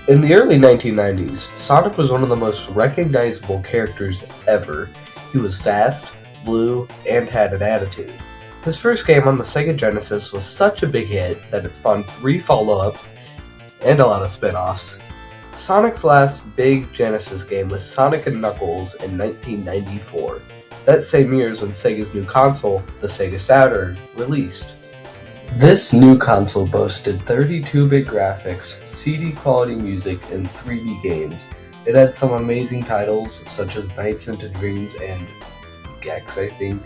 In the early 1990s, Sonic was one of the most recognizable characters ever. He was fast, blue, and had an attitude. His first game on the Sega Genesis was such a big hit that it spawned 3 follow-ups and a lot of spin-offs. Sonic's last big Genesis game was Sonic and Knuckles in 1994. That same year is when Sega's new console, the Sega Saturn, released. This new console boasted 32-bit graphics, CD-quality music, and 3D games. It had some amazing titles, such as Nights into Dreams and Gex, I think.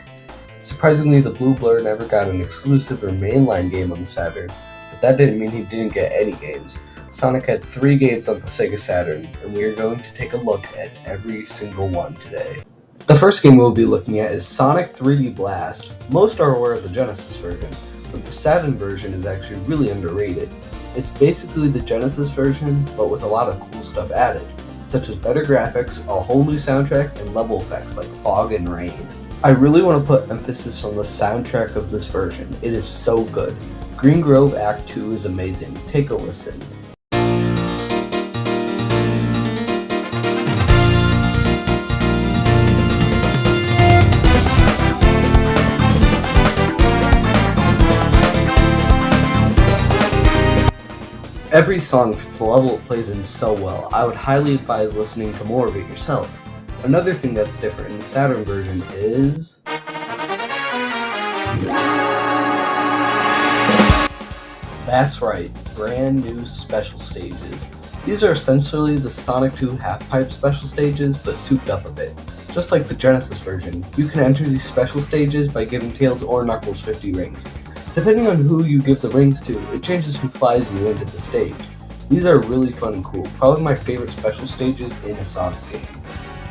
Surprisingly, the Blue Blur never got an exclusive or mainline game on the Saturn, but that didn't mean he didn't get any games. Sonic had 3 games on the Sega Saturn, and we are going to take a look at every single one today. The first game we'll be looking at is Sonic 3D Blast. Most are aware of the Genesis version, but the Saturn version is actually really underrated. It's basically the Genesis version, but with a lot of cool stuff added, such as better graphics, a whole new soundtrack, and level effects like fog and rain. I really want to put emphasis on the soundtrack of this version. It is so good. Green Grove Act 2 is amazing. Take a listen. Every song fits the level it plays in so well. I would highly advise listening to more of it yourself. Another thing that's different in the Saturn version is... That's right, brand new special stages. These are essentially the Sonic 2 half-pipe special stages, but souped up a bit. Just like the Genesis version, you can enter these special stages by giving Tails or Knuckles 50 rings. Depending on who you give the rings to, it changes who flies you into the stage. These are really fun and cool, probably my favorite special stages in a Sonic game.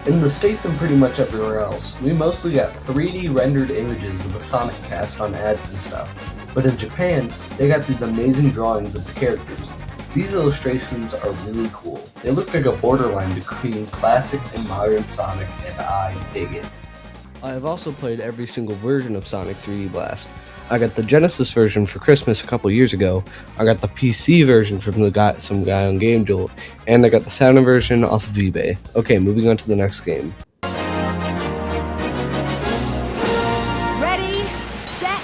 In the States and pretty much everywhere else, we mostly got 3D rendered images of the Sonic cast on ads and stuff, but in Japan, they got these amazing drawings of the characters. These illustrations are really cool. They look like a borderline between classic and modern Sonic, and I dig it. I have also played every single version of Sonic 3D Blast. I got the Genesis version for Christmas a couple years ago, I got the PC version from some guy on Game Jolt, and I got the Saturn version off of eBay. Okay, moving on to the next game. Ready, set,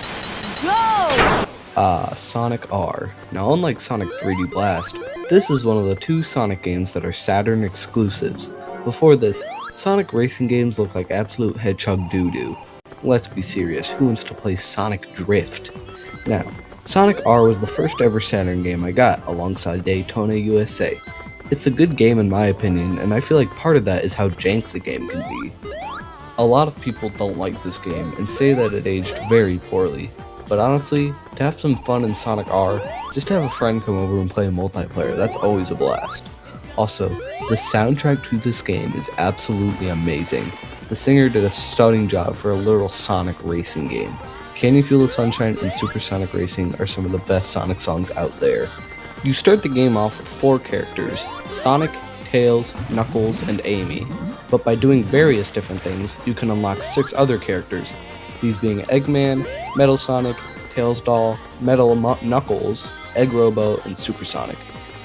go! Sonic R. Now unlike Sonic 3D Blast, this is one of the 2 Sonic games that are Saturn exclusives. Before this, Sonic racing games look like absolute hedgehog doo-doo. Let's be serious, who wants to play Sonic Drift? Now, Sonic R was the first ever Saturn game I got, alongside Daytona USA. It's a good game in my opinion, and I feel like part of that is how jank the game can be. A lot of people don't like this game, and say that it aged very poorly. But honestly, to have some fun in Sonic R, just have a friend come over and play multiplayer, that's always a blast. Also, the soundtrack to this game is absolutely amazing. The singer did a stunning job for a literal Sonic racing game. Can You Feel the Sunshine and Supersonic Racing are some of the best Sonic songs out there. You start the game off with 4 characters, Sonic, Tails, Knuckles, and Amy. But by doing various different things, you can unlock 6 other characters, these being Eggman, Metal Sonic, Tails Doll, Metal Knuckles, Egg Robo, and Supersonic.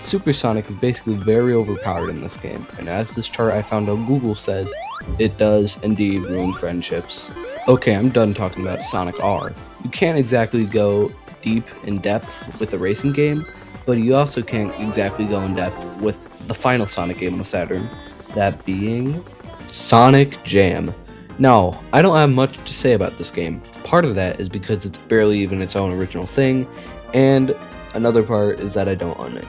Supersonic is basically very overpowered in this game, and as this chart I found on Google says, it does indeed ruin friendships. Okay, I'm done talking about Sonic R. You can't exactly go deep in depth with a racing game, but you also can't exactly go in depth with the final Sonic game on the Saturn, that being Sonic Jam. Now, I don't have much to say about this game. Part of that is because it's barely even its own original thing, and another part is that I don't own it.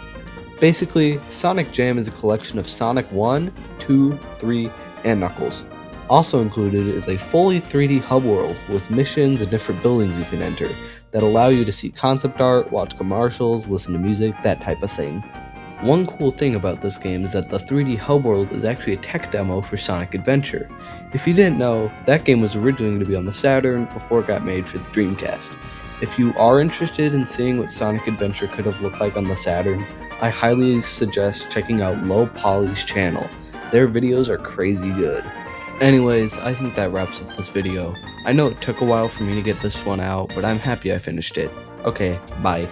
Basically, Sonic Jam is a collection of Sonic 1, 2, 3, and Knuckles. Also included is a fully 3D hub world with missions and different buildings you can enter that allow you to see concept art, watch commercials, listen to music, that type of thing. One cool thing about this game is that the 3D hub world is actually a tech demo for Sonic Adventure. If you didn't know, that game was originally going to be on the Saturn before it got made for the Dreamcast. If you are interested in seeing what Sonic Adventure could have looked like on the Saturn, I highly suggest checking out Low Poly's channel. Their videos are crazy good. Anyways, I think that wraps up this video. I know it took a while for me to get this one out, but I'm happy I finished it. Okay, bye.